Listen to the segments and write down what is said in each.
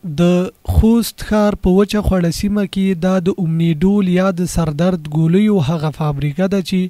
د خوست ښار په وچه خوړه سیمه کې دا د امني ډول یا د سردرد ګولیو هغه فابریکه ده چې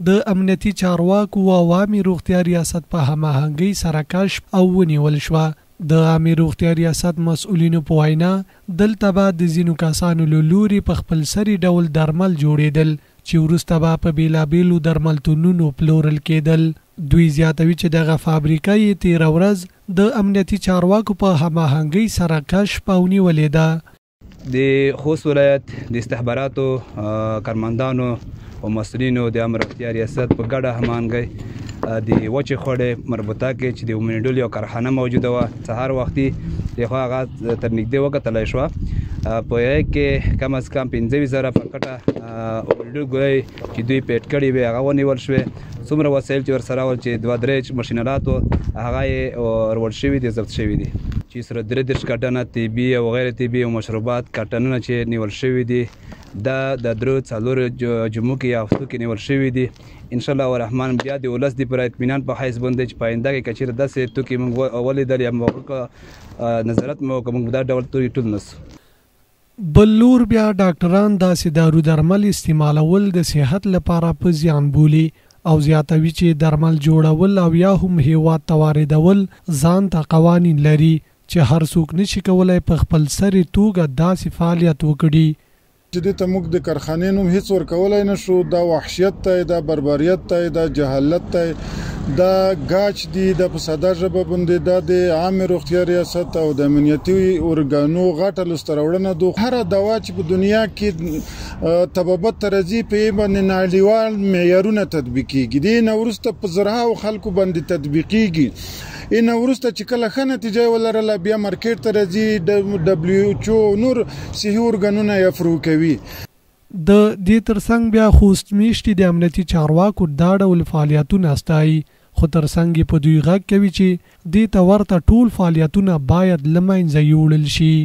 د امنیتي چارواکو او عوامي روغتیا ریاست په هماهنګۍ سره کشف او ونیول شوه. د عامه روغتیا ریاست مسؤلینو په وینا دلته به د ځینو کسانو له لوري په خپل سري ډول درمل جوړېدل چې وروسته به په بیلابیلو درملتونونو پلورل کېدل. دوی زیاتوي چې دغه فابریکه یې تیره ورځ د امنیتي چارواکو په هماهنګۍ سره کشف او نیولې ده. د خوست ولایت د استخباراتو کارمندانو او مسؤلینو د عامه روغتیا ریاست په ګډه هماهنګۍ د وچې خوړې مربوطه کې چې د امني ډول یو کارخانه موجوده وه، سهار وختي دغه هغه تر نږدې وکتلی شوه. په یې کې کم از کم 15,000 پاکټه امني ډول ګولۍ چې دوی پیټ کړي وې هغه ونیول شوې. څومره وسایل چې ورسره ول چې 2-3 ماشینالات هغه یې ورول شوي دي، ضبط شوي دي. چې سره 33 کارټنه طبي او غیر طبي او مشروبات کارټنونه چې نیول شوي دي دا د 3-4 جمعو کې یا هفتو کې نیول شوي دي. انشاءالله الرحمن بیا د ولس د پر اطمینان په حیث باندې چې په آینده کې که چېرې داسې توکي موږ ولیدل یا موږ نظارت مو وکړو موږ دا ډول توکي ټول نسو. بل لور بیا ډاکټران داسې دارو درمل استعمالول د صحت لپاره په زیان بولي او زیاتوي چې درمل جوړول او یا هم هیواد ته واردول ځان ته قوانین لري چې هر څوک نشي کولی په خپل سري توګه داسې فعالیت وکړي. چې دې ته موږ د کارخانې نوم هیڅ ورکولی نه شو. دا وحشیت دی، دا بربریت دی، دا جهالت دی، دا گاچ دی، دا په ساده ژبه باندې دا د عامه روغتیا ریاست او د امنیتي ارګانو غټه لاسته راوړنه ده. هره دوا چې په دنیا کې طبابت ته راځي په یې باندې نړیوال معیارونه تطبیقېږي. دې نه وروسته په زرهاو خلکو باندې تطبیقېږي. این وروسته چې کله ښه نتیجه ولرله بیا مارکیټ ته راځي، WHO نور صحي ارګانونه یې اپروو کوي. د دې ترڅنګ بیا خوست میشتې د امنیتي چارواکو دا ډول فعالیتونه ستایي، خو ترڅنګ یې په دوی غږ کوي چې دې ته ورته ټول فعالیتونه باید له منځه یوړل شي.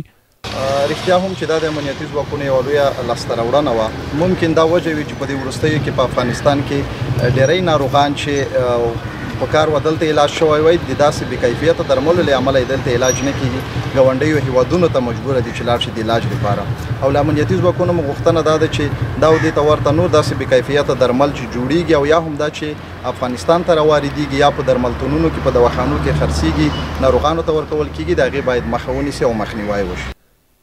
رښتیا هم چې دا د امنیتي ځواکونو یوه لویه لاسته راوړنه وه. ممکن دا وجه وي چې په دې وروستیو کې په افغانستان کې ډېری ناروغان چې په کار و دلته علاج شوی وای د داسې بې کیفیته درملو له امله دلته علاج نه کیږي. ګاونډیو هیوادونو ته مجبور دي چې لاړ شي د علاج لپاره. او له امنیتي ځواکونو مو غوښتنه دا ده چې دا دې ته ورته نور داسې بې کیفیته درمل چې جوړیږي او یا هم دا چې افغانستان ته راواردیږي یا په درملتونونو کې په دواخانو کې خرڅیږي ناروغانو ته ورکول کیږي، د هغې باید مخه ونیسي او مخنیوی وشي.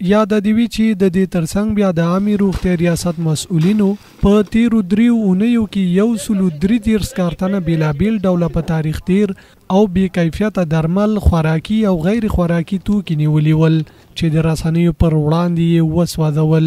یاد دی وی چې د دې ترڅنګ بیا د عامه روغتیا ریاست مسؤلینو په تیرو 3 اونیو کې 133 کارتنه بیلابیل ډوله په تاریخ تیر او بې کیفیته درمل، خوراکي او غیر خوراکي توکي نیولي ول چې د رسنیو پر وړاندې یې وسوځول.